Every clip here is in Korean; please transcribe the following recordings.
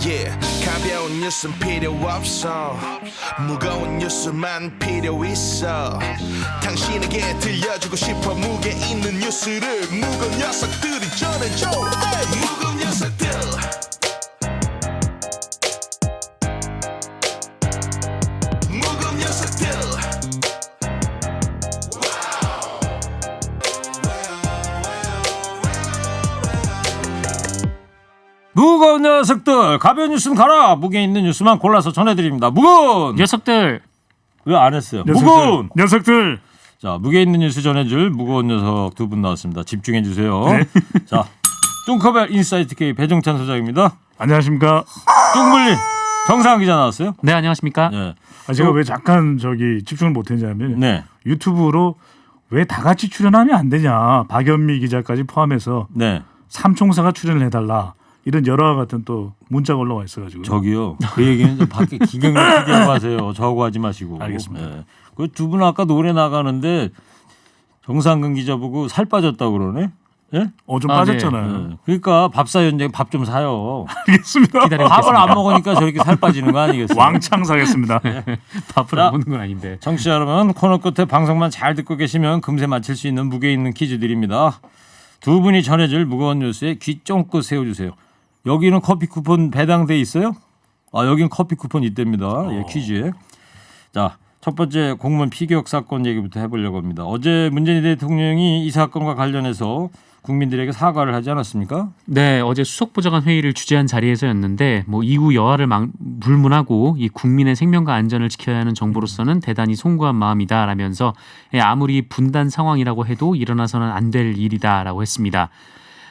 yeah. 가벼운 뉴스는 필요 없어 무거운 뉴스만 필요 있어 당신에게 들려주고 싶어 무게 있는 뉴스를 무거운 녀석들이 전해줘 무거운 녀석들 무거운 녀석들 무거운 녀석들 가벼운 뉴스는 가라 무게 있는 뉴스만 골라서 전해드립니다. 무거운 녀석들 왜 안 했어요? 녀석들. 무거운 녀석들. 자 무게 있는 뉴스 전해줄 무거운 녀석 두 분 나왔습니다. 집중해 주세요. 네. 자 뚱커벨 인사이트 K 배종찬 소장입니다. 안녕하십니까. 뚱블리 정상환 기자 나왔어요. 네 안녕하십니까? 네. 제가 왜 잠깐 집중을 못했냐면 네. 유튜브로 왜 다 같이 출연하면 안 되냐. 박연미 기자까지 포함해서 네. 삼총사가 출연을 해달라. 이런 여러와 같은 또 문자가 올라와 있어가지고. 저기요. 그 얘기는 좀 밖에 기경력 기대고 하세요. 저하고 하지 마시고. 알겠습니다. 네. 그 두 분 아까 노래 나가는데 정상근 기자 보고 살 빠졌다고 그러네. 예? 좀 아, 빠졌잖아요. 네. 그러니까 밥 사연쟁 밥 좀 사요. 알겠습니다. 기다려. 밥을 안 먹으니까 저렇게 살 빠지는 거 아니겠어요? 왕창 사겠습니다. 밥을 자. 안 먹는 건 아닌데. 청취자 여러분 코너 끝에 방송만 잘 듣고 계시면 금세 맞힐 수 있는 무게 있는 퀴즈 드립니다. 두 분이 전해줄 무거운 뉴스에 귀 쫑긋 세워주세요. 여기는 커피 쿠폰 배당돼 있어요? 여기는 커피 쿠폰 있답니다. 예, 퀴즈에. 자, 첫 번째 공무원 피격 사건 얘기부터 해보려고 합니다. 어제 문재인 대통령이 이 사건과 관련해서 국민들에게 사과를 하지 않았습니까? 네 어제 수석보좌관 회의를 주재한 자리에서였는데 이후 여하를 불문하고 이 국민의 생명과 안전을 지켜야 하는 정부로서는 대단히 송구한 마음이다라면서 아무리 분단 상황이라고 해도 일어나서는 안 될 일이다라고 했습니다.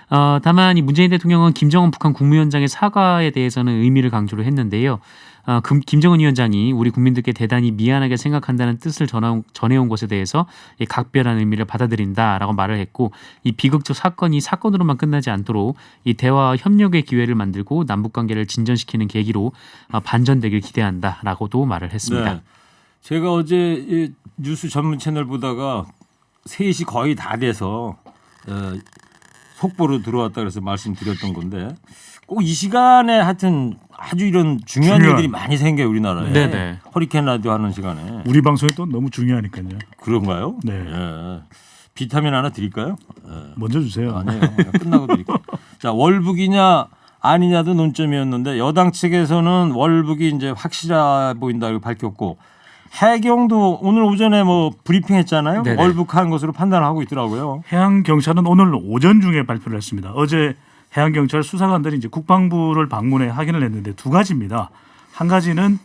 다만 이 문재인 대통령은 김정은 북한 국무위원장의 사과에 대해서는 의미를 강조를 했는데요. 김정은 위원장이 우리 국민들께 대단히 미안하게 생각한다는 뜻을 전해온 것에 대해서 각별한 의미를 받아들인다라고 말을 했고 이 비극적 사건이 사건으로만 끝나지 않도록 이 대화와 협력의 기회를 만들고 남북 관계를 진전시키는 계기로 반전되길 기대한다라고도 말을 했습니다. 네. 제가 어제 이 뉴스 전문 채널 보다가 3시 거의 다 돼서 속보로 들어왔다 그래서 말씀드렸던 건데 꼭 이 시간에 하여튼 아주 이런 중요한 일들이 많이 생겨요 우리나라에. 네네. 허리케인 라디오 하는 시간에. 우리 방송이 또 너무 중요하니까요. 그런가요? 네. 예. 비타민 하나 드릴까요? 먼저 주세요. 아니에요. 그냥 끝나고 드릴게요. 자 월북이냐 아니냐도 논점이었는데 여당 측에서는 월북이 이제 확실해 보인다고 밝혔고 해경도 오늘 오전에 브리핑했잖아요. 네네. 월북한 것으로 판단하고 있더라고요. 해양경찰은 오늘 오전 중에 발표를 했습니다. 어제 해양경찰 수사관들이 이제 국방부를 방문해 확인을 했는데 두 가지입니다. 한 가지는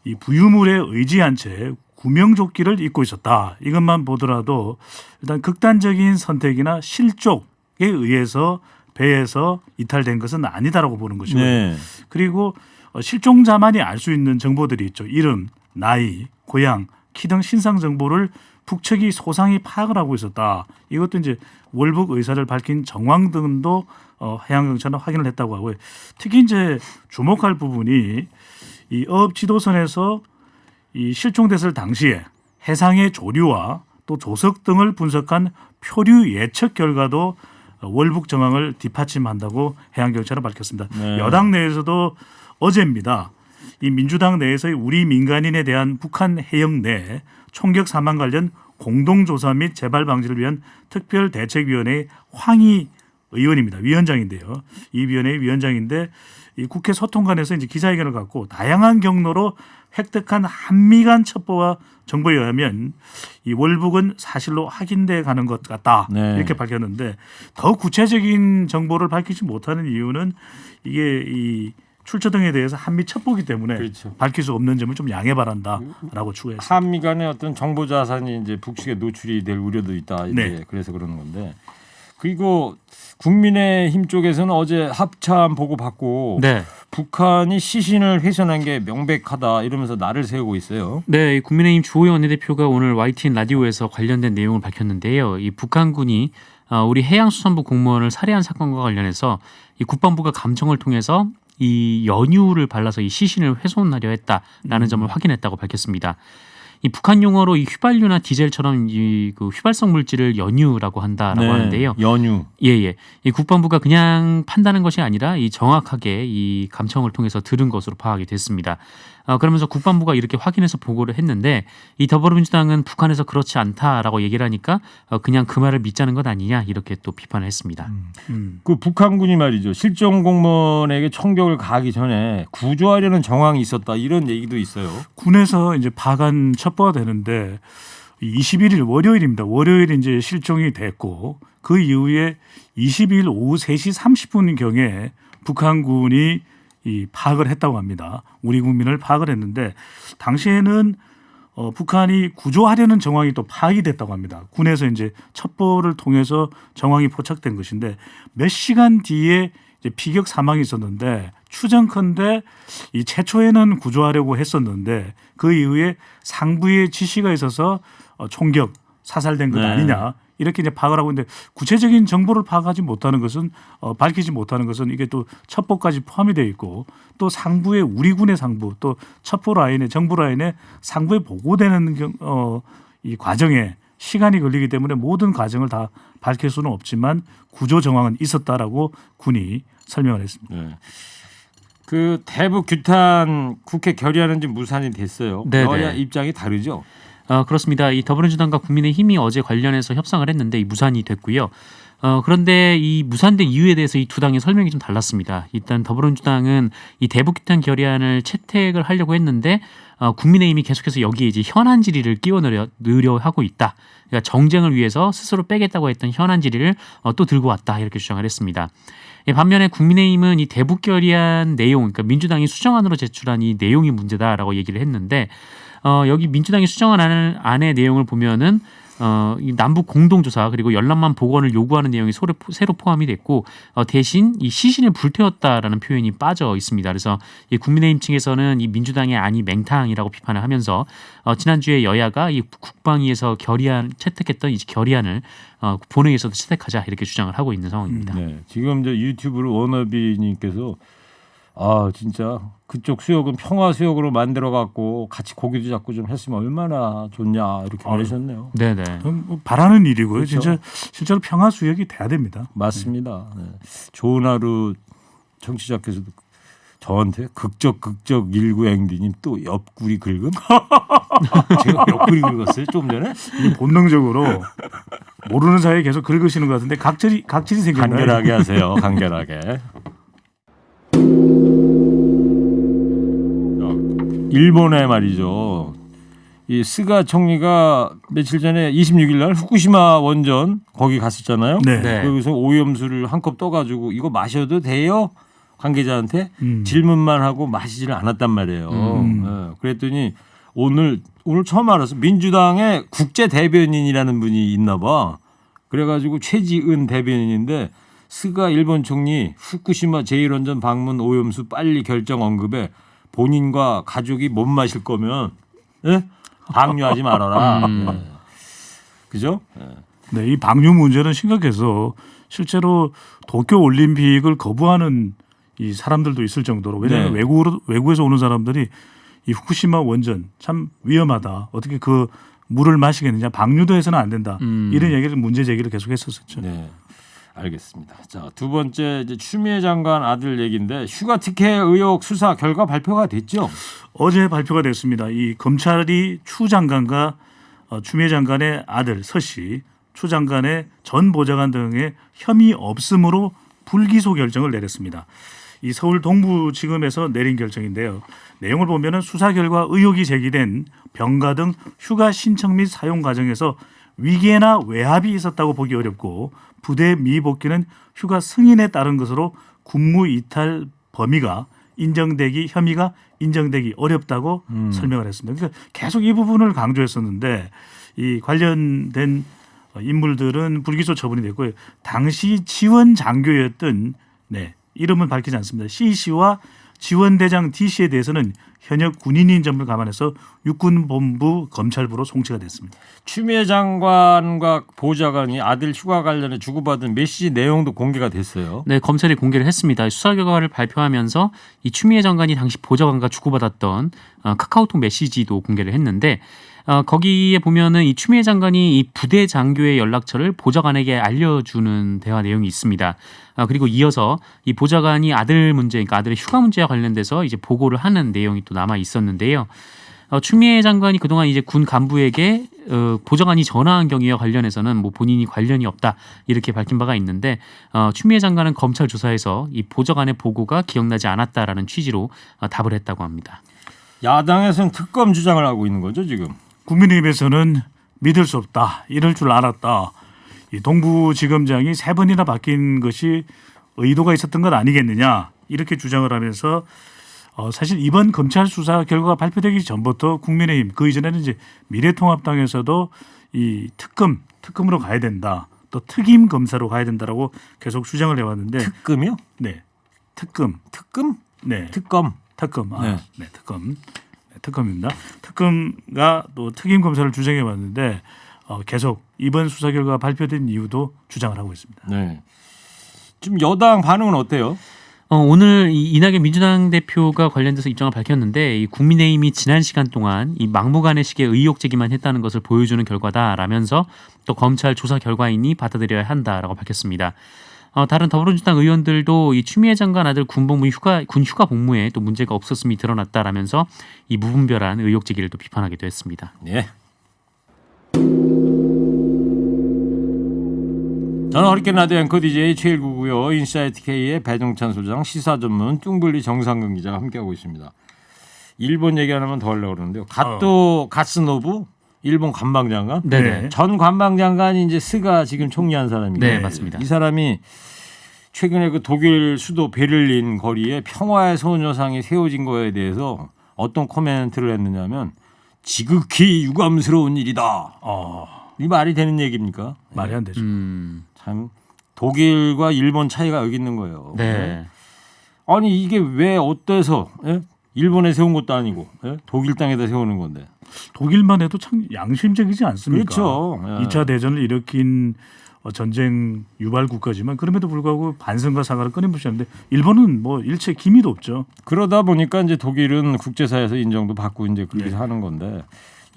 이 부유물에 의지한 채 구명조끼를 입고 있었다. 이것만 보더라도 일단 극단적인 선택이나 실족에 의해서 배에서 이탈된 것은 아니다라고 보는 것이고요. 네. 그리고 실종자만이 알 수 있는 정보들이 있죠. 이름, 나이, 고향, 키 등 신상 정보를 북측이 소상히 파악을 하고 있었다. 이것도 이제 월북 의사를 밝힌 정황 등도 해양경찰은 확인을 했다고 하고요. 특히 이제 주목할 부분이 이 어업 지도선에서 이 실종됐을 당시에 해상의 조류와 또 조석 등을 분석한 표류 예측 결과도 월북 정황을 뒷받침한다고 해양경찰은 밝혔습니다. 네. 여당 내에서도 어제입니다. 이 민주당 내에서의 우리 민간인에 대한 북한 해역 내 총격 사망 관련 공동조사 및 재발 방지를 위한 특별대책위원회 황희 의원입니다. 위원장인데요. 이 위원회의 위원장인데 이 국회 소통관에서 이제 기자회견을 갖고 다양한 경로로 획득한 한미 간 첩보와 정보에 의하면 이 월북은 사실로 확인돼 가는 것 같다. 네. 이렇게 밝혔는데 더 구체적인 정보를 밝히지 못하는 이유는 이게 이 출처 등에 대해서 한미 첩보기 때문에 그렇죠. 밝힐 수 없는 점을 좀 양해 바란다라고 추가했습니다. 한미 간의 어떤 정보 자산이 이제 북측에 노출이 될 우려도 있다. 이제 네. 그래서 그러는 건데. 그리고 국민의힘 쪽에서는 어제 합참 보고 받고 네. 북한이 시신을 훼손한 게 명백하다 이러면서 날을 세우고 있어요. 네, 국민의힘 주호영 원내대표가 오늘 YTN 라디오에서 관련된 내용을 밝혔는데요. 이 북한군이 우리 해양수산부 공무원을 살해한 사건과 관련해서 이 국방부가 감청을 통해서 이 연유를 발라서 이 시신을 훼손하려 했다라는 점을 확인했다고 밝혔습니다. 이 북한 용어로 이 휘발유나 디젤처럼 그 휘발성 물질을 연유라고 한다라고 네, 하는데요. 연유. 예. 이 국방부가 그냥 판다는 것이 아니라 이 정확하게 이 감청을 통해서 들은 것으로 파악이 됐습니다. 그러면서 국방부가 이렇게 확인해서 보고를 했는데 이 더불어민주당은 북한에서 그렇지 않다라고 얘기를 하니까 그냥 그 말을 믿자는 것 아니냐 이렇게 또 비판을 했습니다. 그 북한군이 말이죠. 실종 공무원에게 총격을 가하기 전에 구조하려는 정황이 있었다 이런 얘기도 있어요. 군에서 이제 파간 첩보가 되는데 21일 월요일입니다. 월요일 이제 실종이 됐고 그 이후에 22일 오후 3시 30분 경에 북한군이 이 파악을 했다고 합니다. 우리 국민을 파악을 했는데 당시에는 북한이 구조하려는 정황이 또 파악이 됐다고 합니다. 군에서 이제 첩보를 통해서 정황이 포착된 것인데 몇 시간 뒤에 이제 피격 사망이 있었는데 추정컨대 이 최초에는 구조하려고 했었는데 그 이후에 상부의 지시가 있어서 총격 사살된 것 네. 아니냐 이렇게 이제 파악을 하고 있는데 구체적인 정보를 파악하지 못하는 것은 밝히지 못하는 것은 이게 또 첩보까지 포함이 되어 있고 또 상부의 우리 군의 상부 또 첩보 라인에 정부 라인에 상부에 보고되는 이 과정에 시간이 걸리기 때문에 모든 과정을 다 밝힐 수는 없지만 구조 정황은 있었다라고 군이 설명을 했습니다. 네. 그 대북 규탄 국회 결의하는 지 무산이 됐어요. 네네. 여야 입장이 다르죠. 그렇습니다. 이 더불어민주당과 국민의힘이 어제 관련해서 협상을 했는데 이 무산이 됐고요. 그런데 이 무산된 이유에 대해서 이 두 당의 설명이 좀 달랐습니다. 일단 더불어민주당은 이 대북규탄 결의안을 채택을 하려고 했는데 국민의힘이 계속해서 여기에 이제 현안 질의를 끼워 넣으려 하고 있다. 그러니까 정쟁을 위해서 스스로 빼겠다고 했던 현안 질의를 또 들고 왔다 이렇게 주장을 했습니다. 반면에 국민의힘은 이 대북 결의안 내용, 그러니까 민주당이 수정안으로 제출한 이 내용이 문제다라고 얘기를 했는데 여기 민주당이 수정한 안의 내용을 보면은 이 남북 공동조사 그리고 연락만 복원을 요구하는 내용이 새로 포함이 됐고 대신 이 시신을 불태웠다라는 표현이 빠져 있습니다. 그래서 이 국민의힘 측에서는 이 민주당의 안이 맹탕이라고 비판을 하면서 지난주에 여야가 이 국방위에서 채택했던 이 결의안을 본회의에서도 채택하자 이렇게 주장을 하고 있는 상황입니다. 네. 지금 이제 유튜브로 워너비님께서 진짜 그쪽 수역은 평화 수역으로 만들어 갖고 같이 고기도 잡고 좀 했으면 얼마나 좋냐 이렇게 말하셨네요. 네네. 뭐 바라는 일이고요. 그렇죠. 진짜 실제로 평화 수역이 돼야 됩니다. 맞습니다. 네. 좋은 하루 청취자께서도 저한테 극적 19행디님 또 옆구리 긁음? 제가 옆구리 긁었어요 좀 전에? 이게 본능적으로 모르는 사이에 계속 긁으시는 것 같은데 각질이 생겼나요? 간결하게 하세요. 간결하게. 일본에 말이죠. 이 스가 총리가 며칠 전에 26일 날 후쿠시마 원전 거기 갔었잖아요. 네. 네. 거기서 오염수를 한 컵 떠가지고 이거 마셔도 돼요? 관계자한테 질문만 하고 마시지를 않았단 말이에요. 네. 그랬더니 오늘 처음 알았어. 민주당의 국제 대변인이라는 분이 있나 봐. 그래가지고 최지은 대변인인데 스가 일본 총리 후쿠시마 제1원전 방문 오염수 빨리 결정 언급에 본인과 가족이 못 마실 거면 방류하지 말아라. 네. 그죠? 네, 이 방류 문제는 심각해서 실제로 도쿄 올림픽을 거부하는 이 사람들도 있을 정도로 왜냐하면 네. 외국에서 오는 사람들이 이 후쿠시마 원전 참 위험하다. 어떻게 그 물을 마시겠느냐. 방류도 해서는 안 된다. 이런 얘기를 문제 제기를 계속했었죠. 네. 알겠습니다. 자, 두 번째 이제 추미애 장관 아들 얘기인데 휴가 특혜 의혹 수사 결과 발표가 됐죠. 어제 발표가 됐습니다. 이 검찰이 추 장관과 추미애 장관의 아들 서 씨, 추 장관의 전 보좌관 등의 혐의 없음으로 불기소 결정을 내렸습니다. 이 서울 동부지검에서 내린 결정인데요. 내용을 보면은 수사 결과 의혹이 제기된 병가 등 휴가 신청 및 사용 과정에서 위계나 외압이 있었다고 보기 어렵고 부대 미복귀는 휴가 승인에 따른 것으로 군무 이탈 혐의가 인정되기 어렵다고 설명을 했습니다. 그러니까 계속 이 부분을 강조했었는데 이 관련된 인물들은 불기소 처분이 됐고요. 당시 지원 장교였던 이름은 밝히지 않습니다. C 씨와 지원대장 D 씨에 대해서는 현역 군인인 점을 감안해서 육군본부 검찰부로 송치가 됐습니다. 추미애 장관과 보좌관이 아들 휴가 관련해 주고받은 메시지 내용도 공개가 됐어요. 네, 검찰이 공개를 했습니다. 수사 결과를 발표하면서 이 추미애 장관이 당시 보좌관과 주고받았던 카카오톡 메시지도 공개를 했는데 거기에 보면은 이 추미애 장관이 이 부대 장교의 연락처를 보좌관에게 알려주는 대화 내용이 있습니다. 그리고 이어서 이 보좌관이 아들 문제, 그러니까 아들의 휴가 문제와 관련돼서 이제 보고를 하는 내용이 또 남아 있었는데요. 추미애 장관이 그동안 이제 군 간부에게 보좌관이 전화한 경위와 관련해서는 뭐 본인이 관련이 없다 이렇게 밝힌 바가 있는데 추미애 장관은 검찰 조사에서 이 보좌관의 보고가 기억나지 않았다라는 취지로 답을 했다고 합니다. 야당에서는 특검 주장을 하고 있는 거죠 지금. 국민의힘에서는 믿을 수 없다. 이럴 줄 알았다. 이 동부지검장이 3번이나 바뀐 것이 의도가 있었던 것 아니겠느냐 이렇게 주장을 하면서 사실 이번 검찰 수사 결과가 발표되기 전부터 국민의힘 그 이전에는 이제 미래통합당에서도 이 특검으로 가야 된다. 또 특임 검사로 가야 된다라고 계속 주장을 해왔는데 특검이요? 네 특검 네 특검. 네, 특검입니다. 특검과 또 특임 검사를 주장해 왔는데 계속 이번 수사 결과가 발표된 이후도 주장을 하고 있습니다. 네. 지금 여당 반응은 어때요? 오늘 이낙연 민주당 대표가 관련돼서 입장을 밝혔는데 이 국민의힘이 지난 시간 동안 이 막무가내식의 의혹 제기만 했다는 것을 보여주는 결과다라면서 또 검찰 조사 결과이니 받아들여야 한다라고 밝혔습니다. 다른 더불어민주당 의원들도 이 추미애 장관 아들 군 휴가 복무에 또 문제가 없었음이 드러났다라면서 이 무분별한 의혹 제기를 또 비판하기도 했습니다. 네. 저는 허리케인 라디오 앵커 DJ 최일구고요. 인사이트 K의 배종찬 소장, 시사 전문 뚱블리 정상근 기자가 함께하고 있습니다. 일본 얘기 하나만 더 하려고 그러는데요. 갓도 가스노부 일본 관방장관. 네네. 전 관방장관이 이제 스가 지금 총리한 사람이에요. 네, 맞습니다. 이 사람이 최근에 그 독일 수도 베를린 거리에 평화의 소녀상이 세워진 거에 대해서 어떤 코멘트를 했느냐면 지극히 유감스러운 일이다. 이 말이 되는 얘기입니까? 말이 안 되죠. 참 독일과 일본 차이가 여기 있는 거예요. 네. 아니 이게 왜 어때서 일본에 세운 것도 아니고 독일 땅에다 세우는 건데. 독일만 해도 참 양심적이지 않습니까? 그렇죠. 2차 대전을 일으킨 전쟁 유발 국가지만 그럼에도 불구하고 반성과 사과를 끊임없이 하는데 일본은 뭐 일체 기미도 없죠. 그러다 보니까 이제 독일은 국제사회에서 인정도 받고 이제 그렇게 하는 건데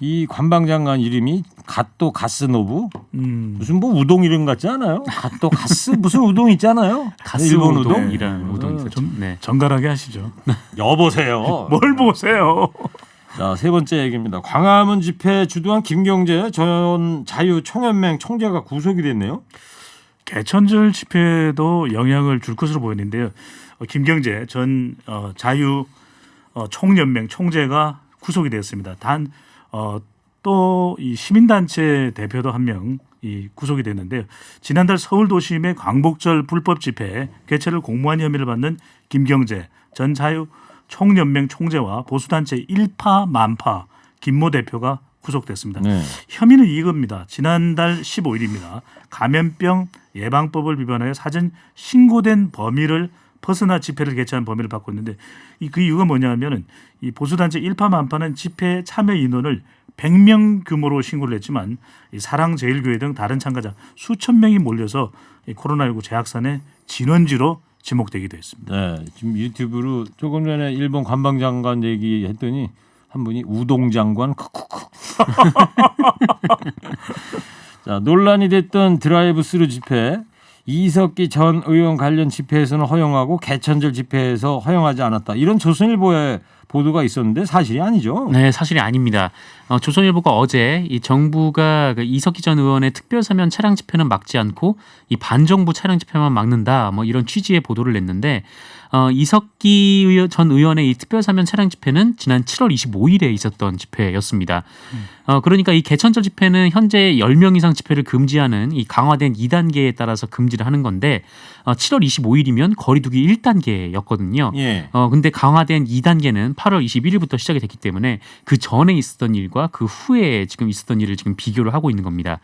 이 관방장관 이름이 갓도 가스노부 무슨 뭐 우동 이름 같지 않아요? 갓도 가스 무슨 우동 있잖아요. 가스 일본 우동이라는 우동이 있었죠. 좀 네. 정갈하게 하시죠. 여보세요. 뭘 보세요? 자, 세 번째 얘기입니다. 광화문 집회 주도한 김경재 전 자유총연맹 총재가 구속이 됐네요. 개천절 집회도 영향을 줄 것으로 보이는데요. 김경재 전 자유총연맹 총재가 구속이 되었습니다. 단 또 이 시민단체 대표도 한 명 구속이 됐는데요. 지난달 서울 도심의 광복절 불법 집회 개최를 공모한 혐의를 받는 김경재 전 자유총연맹 총재와 보수단체 일파만파 김모 대표가 구속됐습니다. 네. 혐의는 이겁니다. 지난달 15일입니다. 감염병 예방법을 위반하여 사전 신고된 범위를 벗어나 집회를 개최한 범위를 받고 있는데 그 이유가 뭐냐면은 이 보수단체 일파만파는 집회 참여 인원을 100명 규모로 신고를 했지만 이 사랑제일교회 등 다른 참가자 수천 명이 몰려서 이 코로나19 재확산의 진원지로 지목되기도 했습니다. 네, 지금 유튜브로 조금 전에 일본 관방장관 얘기했더니 한 분이 우동장관 크크크. 자, 논란이 됐던 드라이브스루 집회 이석기 전 의원 관련 집회에서는 허용하고 개천절 집회에서 허용하지 않았다. 이런 조선일보의 보도가 있었는데 사실이 아니죠. 네, 사실이 아닙니다. 조선일보가 어제 이 정부가 그 이석기 전 의원의 특별사면 차량 집회는 막지 않고 이 반정부 차량 집회만 막는다. 뭐 이런 취지의 보도를 냈는데 이석기 전 의원의 이 특별사면 차량 집회는 지난 7월 25일에 있었던 집회였습니다. 그러니까 이 개천절 집회는 현재 10명 이상 집회를 금지하는 이 강화된 2단계에 따라서 금지를 하는 건데 7월 25일이면 거리두기 1단계였거든요. 예. 근데 강화된 2단계는 8월 21일부터 시작이 됐기 때문에 그 전에 있었던 일과 그 후에 지금 있었던 일을 지금 비교를 하고 있는 겁니다.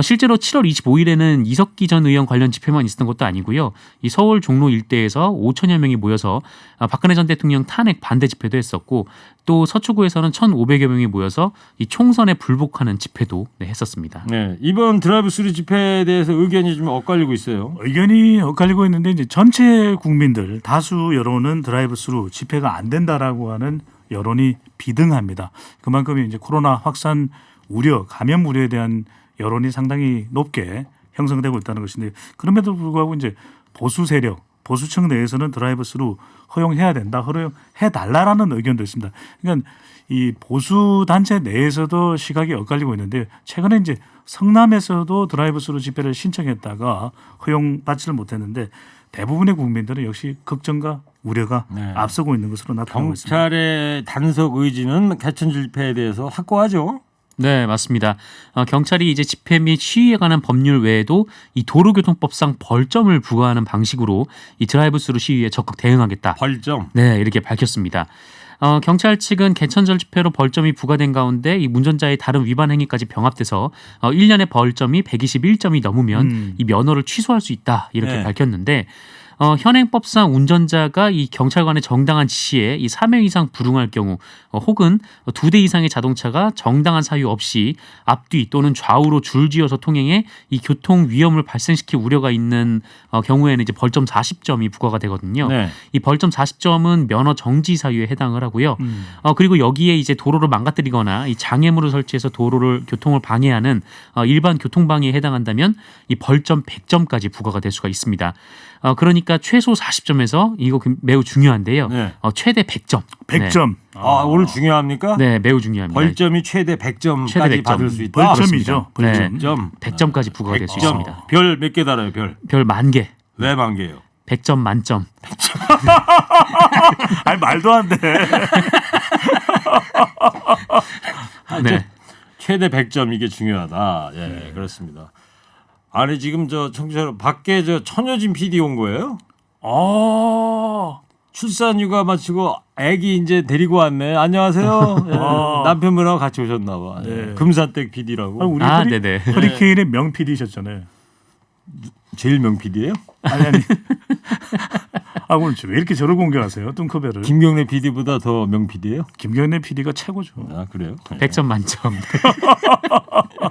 실제로 7월 25일에는 이석기 전 의원 관련 집회만 있었던 것도 아니고요. 이 서울 종로 일대에서 5천여 명이 모여서 박근혜 전 대통령 탄핵 반대 집회도 했었고 또 서초구에서는 1,500여 명이 모여서 이 총선에 불복하는 집회도 했었습니다. 네, 이번 드라이브스루 집회에 대해서 의견이 좀 엇갈리고 있어요. 의견이 엇갈리고 있는데 이제 전체 국민들 다수 여론은 드라이브스루 집회가 안 된다라고 하는 여론이 비등합니다. 그만큼 이제 코로나 확산 우려, 감염 우려에 대한 여론이 상당히 높게 형성되고 있다는 것인데 그럼에도 불구하고 이제 보수 세력, 보수층 내에서는 드라이브스루 허용해야 된다, 허용해 달라라는 의견도 있습니다. 그러니까 이 보수 단체 내에서도 시각이 엇갈리고 있는데 최근에 이제 성남에서도 드라이브스루 집회를 신청했다가 허용받지를 못했는데 대부분의 국민들은 역시 걱정과 우려가 네. 앞서고 있는 것으로 나타나고 있습니다. 경찰의 단속 의지는 개천 집회에 대해서 확고하죠. 네, 맞습니다. 경찰이 이제 집회 및 시위에 관한 법률 외에도 이 도로교통법상 벌점을 부과하는 방식으로 이 드라이브스루 시위에 적극 대응하겠다. 벌점. 네, 이렇게 밝혔습니다. 경찰 측은 개천절 집회로 벌점이 부과된 가운데 이 운전자의 다른 위반 행위까지 병합돼서 1년의 벌점이 121점이 넘으면 이 면허를 취소할 수 있다 이렇게 네. 밝혔는데 현행법상 운전자가 이 경찰관의 정당한 지시에 이 3회 이상 불응할 경우 혹은 2대 이상의 자동차가 정당한 사유 없이 앞뒤 또는 좌우로 줄지어서 통행해 이 교통 위험을 발생시킬 우려가 있는 경우에는 이제 벌점 40점이 부과가 되거든요. 네. 이 벌점 40점은 면허 정지 사유에 해당을 하고요. 그리고 여기에 이제 도로를 망가뜨리거나 이 장애물을 설치해서 도로를 교통을 방해하는 일반 교통 방해에 해당한다면 이 벌점 100점까지 부과가 될 수가 있습니다. 그러니까 최소 40점에서 이거 매우 중요한데요. 네. 최대 100점. 100점. 아, 오늘 중요합니까? 네, 매우 중요합니다. 벌점이 최대 100점까지 최대 100점. 받을 수 있다. 벌점이죠. 벌점. 100점. 100점까지 부과가 될 수 100점. 있습니다. 별 몇 개 달아요, 별? 별 10,000개. 네, 만 개요. 100점 만점. 아니 말도 안 돼. 네. 최대 100점 이게 중요하다. 예, 그렇습니다. 아니 지금 저 청취자 밖에 저 천여진 PD 온 거예요? 출산 휴가 마치고 아기 이제 데리고 왔네. 안녕하세요. 예, 남편분하고 같이 오셨나 봐. 예. 금산댁 PD라고. 우리 네네. 허리케인의 명 PD셨잖아요. 제일 명 PD예요? 아니. 아 오늘 왜 이렇게 저를 공격하세요? 뚱커벨을. 김경래 PD보다 더 명 PD예요? 김경래 PD가 최고죠. 아 그래요? 100점 만점.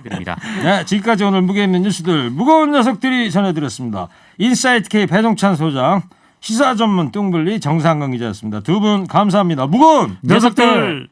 드립니다. 네, 지금까지 오늘 무게 있는 뉴스들 무거운 녀석들이 전해드렸습니다. 인사이트 K 배동찬 소장, 시사 전문 뚱블리 정상근 기자였습니다. 두 분 감사합니다. 무거운 녀석들.